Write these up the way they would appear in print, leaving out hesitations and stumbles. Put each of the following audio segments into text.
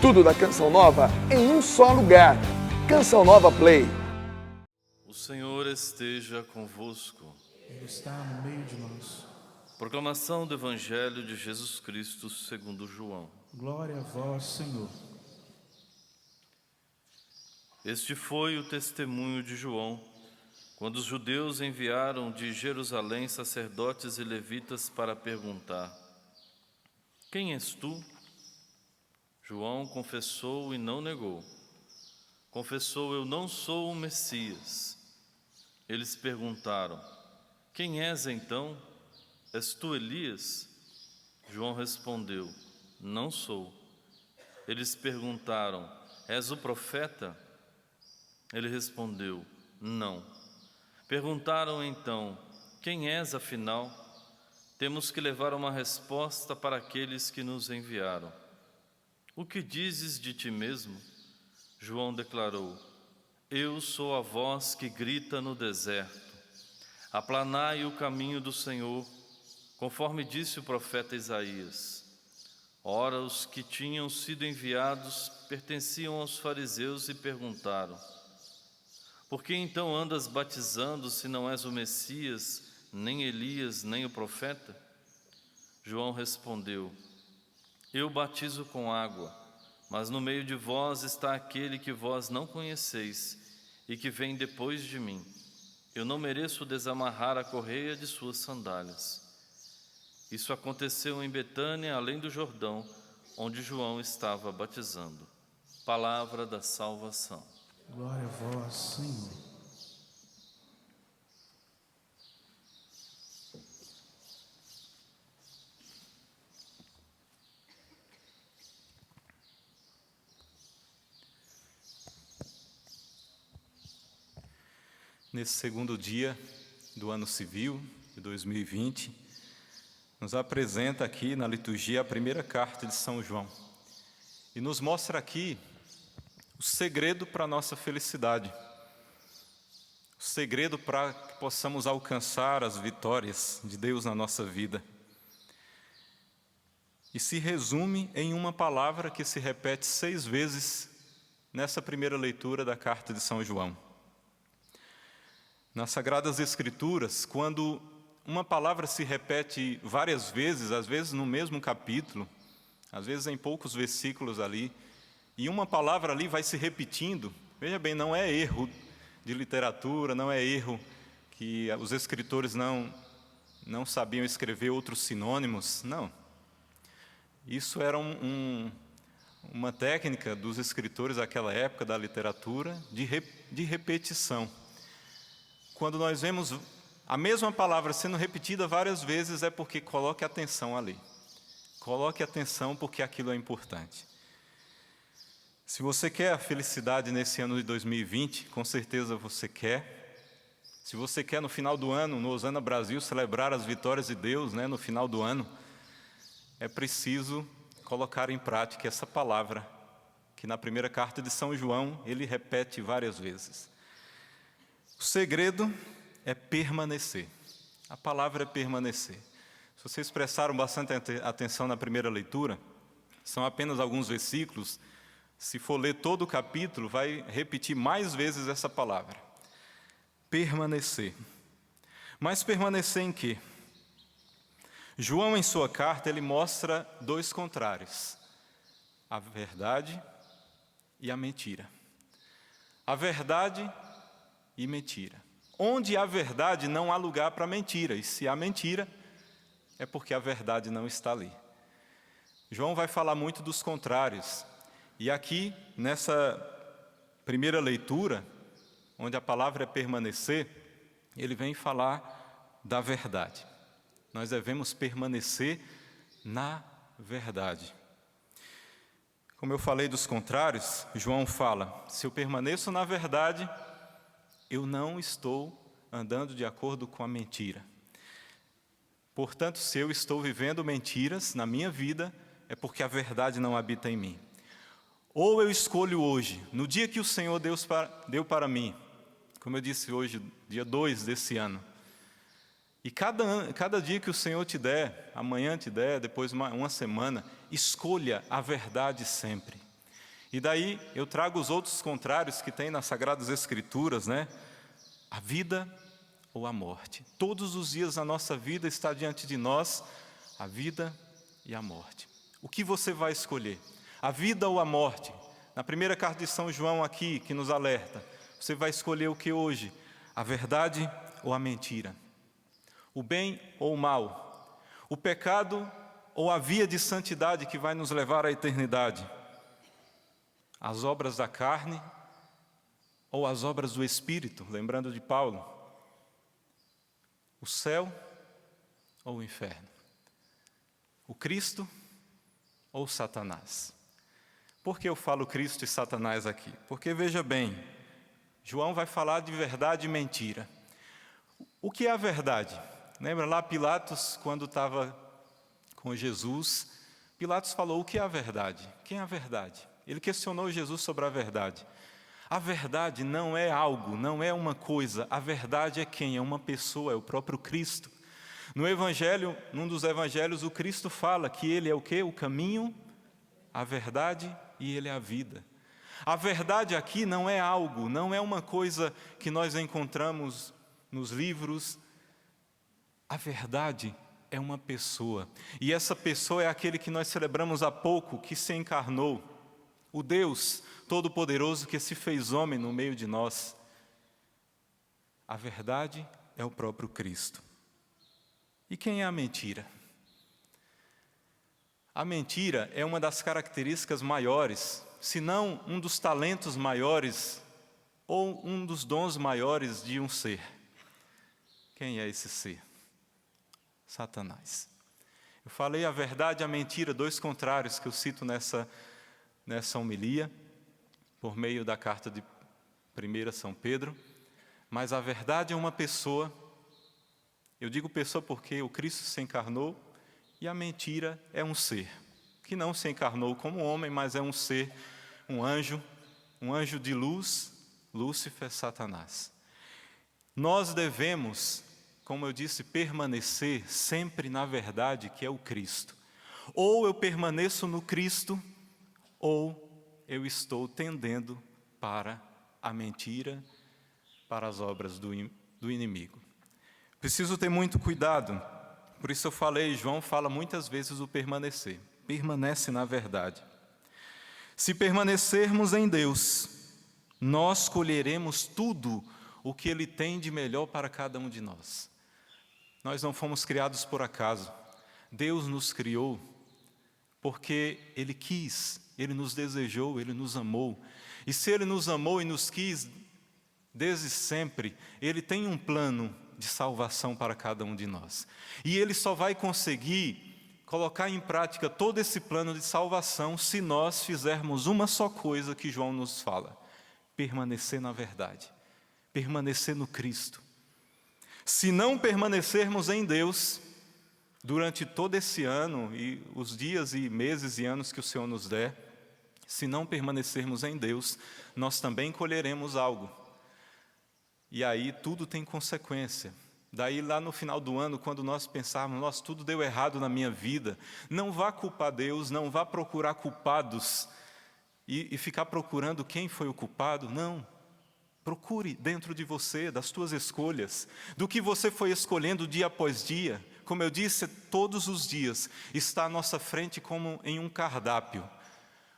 Tudo da Canção Nova em um só lugar. Canção Nova Play. O Senhor esteja convosco. Ele está no meio de nós. Proclamação do Evangelho de Jesus Cristo segundo João. Glória a vós, Senhor. Este foi o testemunho de João, quando os judeus enviaram de Jerusalém sacerdotes e levitas para perguntar: quem és tu? João confessou e não negou. Confessou: eu não sou o Messias. Eles perguntaram: quem és então? És tu Elias? João respondeu: não sou. Eles perguntaram: és o profeta? Ele respondeu: não. Perguntaram então: quem és afinal? Temos que levar uma resposta para aqueles que nos enviaram. O que dizes de ti mesmo? João declarou: eu sou a voz que grita no deserto. Aplanai o caminho do Senhor, conforme disse o profeta Isaías. Ora, os que tinham sido enviados pertenciam aos fariseus e perguntaram: por que então andas batizando se não és o Messias, nem Elias, nem o profeta? João respondeu: eu batizo com água, mas no meio de vós está aquele que vós não conheceis e que vem depois de mim. Eu não mereço desamarrar a correia de suas sandálias. Isso aconteceu em Betânia, além do Jordão, onde João estava batizando. Palavra da salvação. Glória a vós, Senhor. Nesse segundo dia do ano civil de 2020, nos apresenta aqui na liturgia a primeira carta de São João e nos mostra aqui o segredo para a nossa felicidade, o segredo para que possamos alcançar as vitórias de Deus na nossa vida. E se resume em uma palavra que se repete 6 vezes nessa primeira leitura da carta de São João. Nas Sagradas Escrituras, quando uma palavra se repete várias vezes, às vezes no mesmo capítulo, às vezes em poucos versículos ali, e uma palavra ali vai se repetindo, veja bem, não é erro de literatura, não é erro que os escritores não sabiam escrever outros sinônimos, não. Isso era uma técnica dos escritores daquela época da literatura de repetição. Quando nós vemos a mesma palavra sendo repetida várias vezes, é porque coloque atenção ali. Coloque atenção porque aquilo é importante. Se você quer a felicidade nesse ano de 2020, com certeza você quer. Se você quer no final do ano, no Hosana Brasil, celebrar as vitórias de Deus, no final do ano, é preciso colocar em prática essa palavra, que na primeira carta de São João, ele repete várias vezes. O segredo é permanecer. A palavra é permanecer. Se vocês prestaram bastante atenção na primeira leitura, são apenas alguns versículos. Se for ler todo o capítulo, vai repetir mais vezes essa palavra. Permanecer. Mas permanecer em quê? João, em sua carta, ele mostra 2 contrários: a verdade e a mentira. A verdade e mentira. Onde há verdade, não há lugar para mentira. E se há mentira, é porque a verdade não está ali. João vai falar muito dos contrários. E aqui, nessa primeira leitura, onde a palavra é permanecer, ele vem falar da verdade. Nós devemos permanecer na verdade. Como eu falei dos contrários, João fala: se eu permaneço na verdade, eu não estou andando de acordo com a mentira. Portanto, se eu estou vivendo mentiras na minha vida, é porque a verdade não habita em mim. Ou eu escolho hoje, no dia que o Senhor deu para mim, como eu disse hoje, dia 2 desse ano, e cada dia que o Senhor te der, amanhã te der, depois uma semana, escolha a verdade sempre. E daí eu trago os outros contrários que tem nas Sagradas Escrituras, né? A vida ou a morte. Todos os dias da nossa vida está diante de nós a vida e a morte. O que você vai escolher? A vida ou a morte? Na primeira carta de São João aqui, que nos alerta, você vai escolher o que hoje? A verdade ou a mentira? O bem ou o mal? O pecado ou a via de santidade que vai nos levar à eternidade? As obras da carne ou as obras do Espírito? Lembrando de Paulo. O céu ou o inferno? O Cristo ou Satanás? Por que eu falo Cristo e Satanás aqui? Porque veja bem, João vai falar de verdade e mentira. O que é a verdade? Lembra lá Pilatos, quando estava com Jesus, Pilatos falou: o que é a verdade? Quem é a verdade? Ele questionou Jesus sobre a verdade. A verdade não é algo, não é uma coisa, a verdade é quem? É uma pessoa, é o próprio Cristo. No Evangelho, num dos Evangelhos, o Cristo fala que Ele é o quê? O caminho, a verdade e Ele é a vida. A verdade aqui não é algo, não é uma coisa que nós encontramos nos livros. A verdade é uma pessoa. E essa pessoa é aquele que nós celebramos há pouco, que se encarnou. O Deus Todo-Poderoso que se fez homem no meio de nós. A verdade é o próprio Cristo. E quem é a mentira? A mentira é uma das características maiores, se não um dos talentos maiores, ou um dos dons maiores de um ser. Quem é esse ser? Satanás. Eu falei a verdade e a mentira, dois contrários que eu cito nessa homilia, por meio da carta de 1 São Pedro. Mas a verdade é uma pessoa. Eu digo pessoa porque o Cristo se encarnou, e a mentira é um ser, que não se encarnou como homem, mas é um ser, um anjo de luz, Lúcifer, Satanás. Nós devemos, como eu disse, permanecer sempre na verdade, que é o Cristo. Ou eu permaneço no Cristo, ou eu estou tendendo para a mentira, para as obras do inimigo. Preciso ter muito cuidado, por isso eu falei, João fala muitas vezes o permanecer. Permanece na verdade. Se permanecermos em Deus, nós colheremos tudo o que Ele tem de melhor para cada um de nós. Nós não fomos criados por acaso. Deus nos criou porque Ele quis, Ele nos desejou, Ele nos amou. E se Ele nos amou e nos quis desde sempre, Ele tem um plano de salvação para cada um de nós. E Ele só vai conseguir colocar em prática todo esse plano de salvação se nós fizermos uma só coisa que João nos fala: permanecer na verdade, permanecer no Cristo. Se não permanecermos em Deus, durante todo esse ano e os dias e meses e anos que o Senhor nos der, se não permanecermos em Deus, nós também colheremos algo. E aí tudo tem consequência. Daí lá no final do ano, quando nós pensarmos, nossa, tudo deu errado na minha vida, não vá culpar Deus, não vá procurar culpados e ficar procurando quem foi o culpado, não. Procure dentro de você, das tuas escolhas, do que você foi escolhendo dia após dia. Como eu disse, todos os dias está à nossa frente como em um cardápio.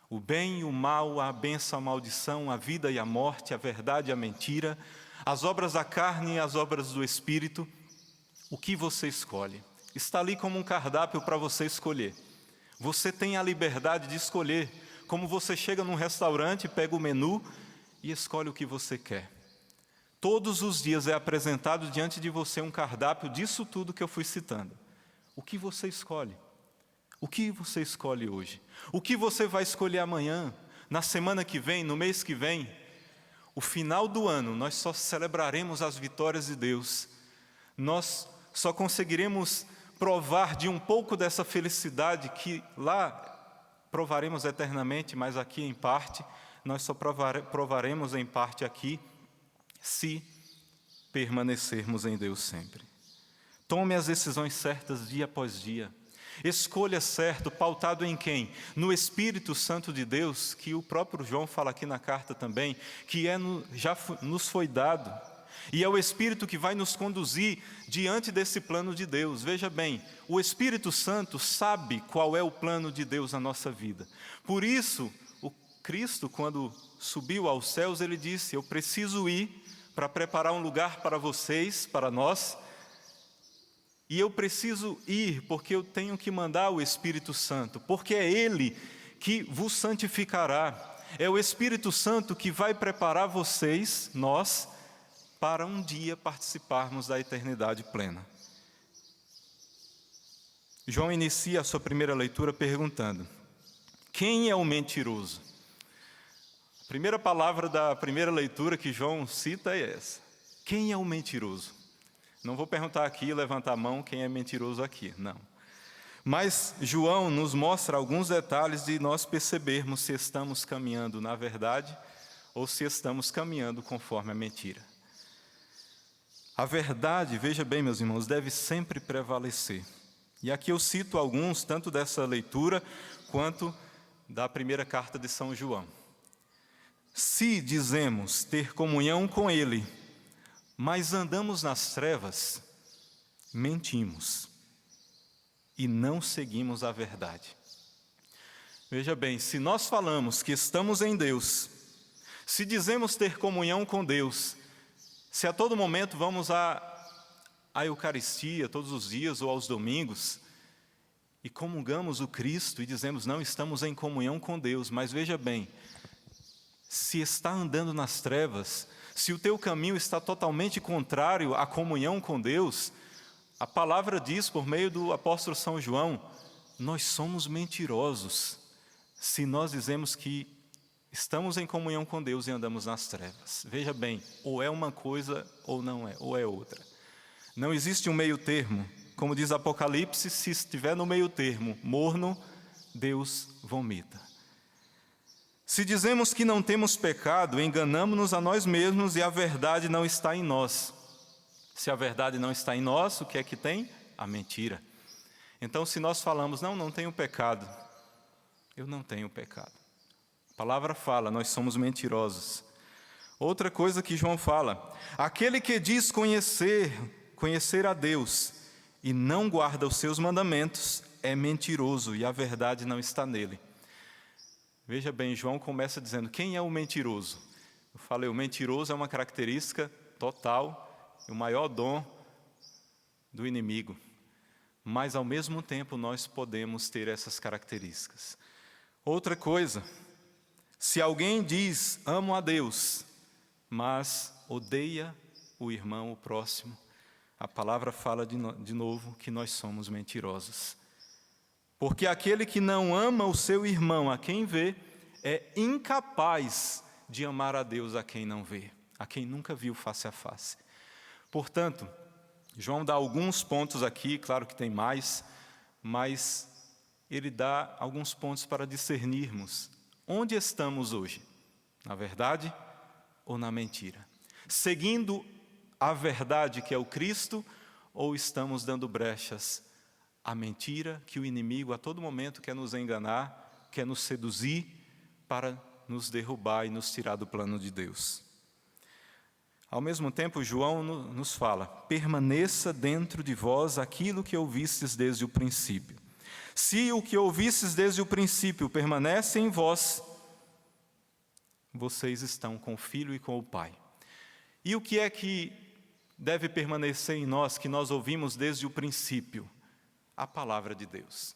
O bem e o mal, a bênção, a maldição, a vida e a morte, a verdade e a mentira, as obras da carne e as obras do Espírito. O que você escolhe? Está ali como um cardápio para você escolher. Você tem a liberdade de escolher. Como você chega num restaurante, pega o menu e escolhe o que você quer. Todos os dias é apresentado diante de você um cardápio disso tudo que eu fui citando. O que você escolhe? O que você escolhe hoje? O que você vai escolher amanhã, na semana que vem, no mês que vem? O final do ano, nós só celebraremos as vitórias de Deus. Nós só conseguiremos provar de um pouco dessa felicidade que lá provaremos eternamente, mas aqui em parte, nós só provaremos em parte aqui, se permanecermos em Deus sempre. Tome as decisões certas dia após dia. Escolha certo, pautado em quem? No Espírito Santo de Deus, que o próprio João fala aqui na carta também, que nos foi dado. E é o Espírito que vai nos conduzir diante desse plano de Deus. Veja bem, o Espírito Santo sabe qual é o plano de Deus na nossa vida. Por isso, o Cristo, quando subiu aos céus, ele disse: eu preciso ir para preparar um lugar para vocês, para nós, e eu preciso ir porque eu tenho que mandar o Espírito Santo, porque é Ele que vos santificará. É o Espírito Santo que vai preparar vocês, nós, para um dia participarmos da eternidade plena. João inicia a sua primeira leitura perguntando: quem é o mentiroso? A primeira palavra da primeira leitura que João cita é essa: quem é o mentiroso? Não vou perguntar aqui, levantar a mão, quem é mentiroso aqui, não. Mas João nos mostra alguns detalhes de nós percebermos se estamos caminhando na verdade ou se estamos caminhando conforme a mentira. A verdade, veja bem, meus irmãos, deve sempre prevalecer. E aqui eu cito alguns, tanto dessa leitura, quanto da primeira carta de São João. Se dizemos ter comunhão com Ele, mas andamos nas trevas, mentimos e não seguimos a verdade. Veja bem, se nós falamos que estamos em Deus, se dizemos ter comunhão com Deus, se a todo momento vamos à Eucaristia, todos os dias ou aos domingos, e comungamos o Cristo e dizemos não estamos em comunhão com Deus, mas veja bem, se está andando nas trevas, se o teu caminho está totalmente contrário à comunhão com Deus, a palavra diz por meio do apóstolo São João, nós somos mentirosos se nós dizemos que estamos em comunhão com Deus e andamos nas trevas. Veja bem, ou é uma coisa ou não é, ou é outra. Não existe um meio termo. Como diz Apocalipse, se estiver no meio termo, morno, Deus vomita. Se dizemos que não temos pecado, enganamo-nos a nós mesmos e a verdade não está em nós. Se a verdade não está em nós, o que é que tem? A mentira. Então, se nós falamos, não tenho pecado, eu não tenho pecado. A palavra fala, nós somos mentirosos. Outra coisa que João fala, aquele que diz conhecer a Deus e não guarda os seus mandamentos, é mentiroso e a verdade não está nele. Veja bem, João começa dizendo, quem é o mentiroso? Eu falei, o mentiroso é uma característica total, o maior dom do inimigo. Mas, ao mesmo tempo, nós podemos ter essas características. Outra coisa, se alguém diz, amo a Deus, mas odeia o irmão, o próximo, a palavra fala de novo que nós somos mentirosos. Porque aquele que não ama o seu irmão a quem vê, é incapaz de amar a Deus a quem não vê, a quem nunca viu face a face. Portanto, João dá alguns pontos aqui, claro que tem mais, mas ele dá alguns pontos para discernirmos onde estamos hoje, na verdade ou na mentira. Seguindo a verdade que é o Cristo, ou estamos dando brechas à mentira que o inimigo a todo momento quer nos enganar, quer nos seduzir para nos derrubar e nos tirar do plano de Deus. Ao mesmo tempo, João nos fala, permaneça dentro de vós aquilo que ouvistes desde o princípio. Se o que ouvistes desde o princípio permanece em vós, vocês estão com o Filho e com o Pai. E o que é que deve permanecer em nós, que nós ouvimos desde o princípio? A palavra de Deus.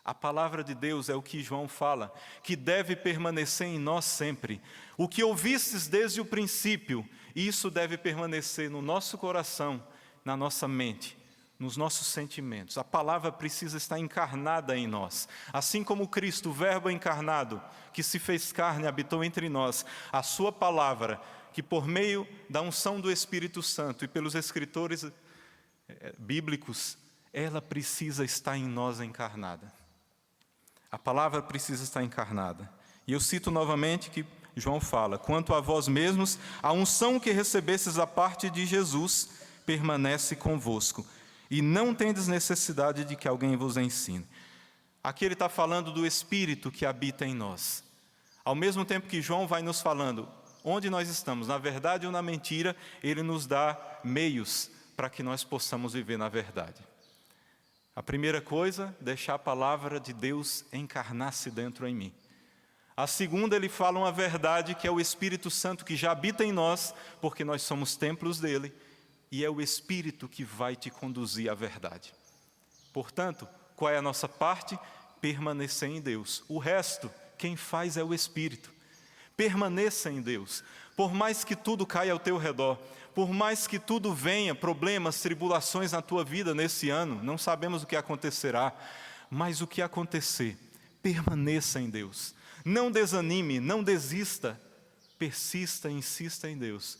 A palavra de Deus é o que João fala, que deve permanecer em nós sempre. O que ouvistes desde o princípio, isso deve permanecer no nosso coração, na nossa mente, nos nossos sentimentos. A palavra precisa estar encarnada em nós. Assim como Cristo, o Verbo encarnado, que se fez carne, habitou entre nós, a sua palavra, que por meio da unção do Espírito Santo e pelos escritores bíblicos, ela precisa estar em nós encarnada. A palavra precisa estar encarnada. E eu cito novamente que João fala, quanto a vós mesmos, a unção que recebestes da parte de Jesus permanece convosco. e não tendes necessidade de que alguém vos ensine. Aqui ele está falando do Espírito que habita em nós. Ao mesmo tempo que João vai nos falando onde nós estamos, na verdade ou na mentira, ele nos dá meios para que nós possamos viver na verdade. A primeira coisa, deixar a palavra de Deus encarnar-se dentro em mim. A segunda, ele fala uma verdade que é o Espírito Santo que já habita em nós, porque nós somos templos dele, e é o Espírito que vai te conduzir à verdade. Portanto, qual é a nossa parte? Permanecer em Deus. O resto, quem faz é o Espírito. Permaneça em Deus. Por mais que tudo caia ao teu redor, por mais que tudo venha, problemas, tribulações na tua vida nesse ano, não sabemos o que acontecerá, mas o que acontecer, permaneça em Deus. Não desanime, não desista, persista, insista em Deus,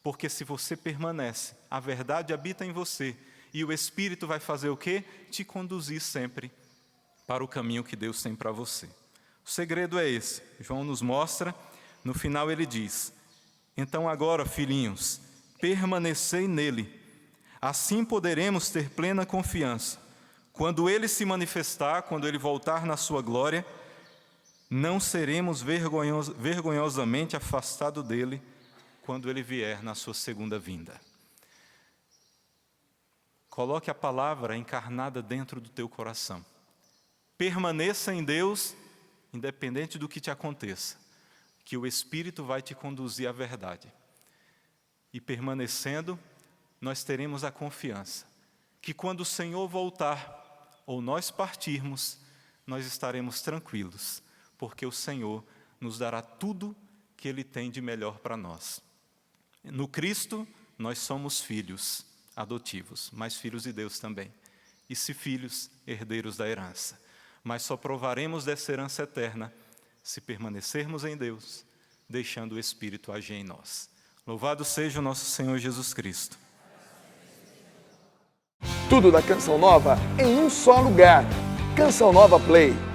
porque se você permanece, a verdade habita em você, e o Espírito vai fazer o quê? Te conduzir sempre para o caminho que Deus tem para você. O segredo é esse, João nos mostra, no final ele diz: então agora, filhinhos, permanecei nele, assim poderemos ter plena confiança. Quando ele se manifestar, quando ele voltar na sua glória, não seremos vergonhosamente afastados dele quando ele vier na sua segunda vinda. Coloque a palavra encarnada dentro do teu coração. Permaneça em Deus, independente do que te aconteça, que o Espírito vai te conduzir à verdade. E permanecendo, nós teremos a confiança que quando o Senhor voltar, ou nós partirmos, nós estaremos tranquilos, porque o Senhor nos dará tudo que Ele tem de melhor para nós. No Cristo, nós somos filhos adotivos, mas filhos de Deus também. E se filhos, herdeiros da herança. Mas só provaremos dessa herança eterna se permanecermos em Deus, deixando o Espírito agir em nós. Louvado seja o nosso Senhor Jesus Cristo. Tudo da Canção Nova em um só lugar. Canção Nova Play.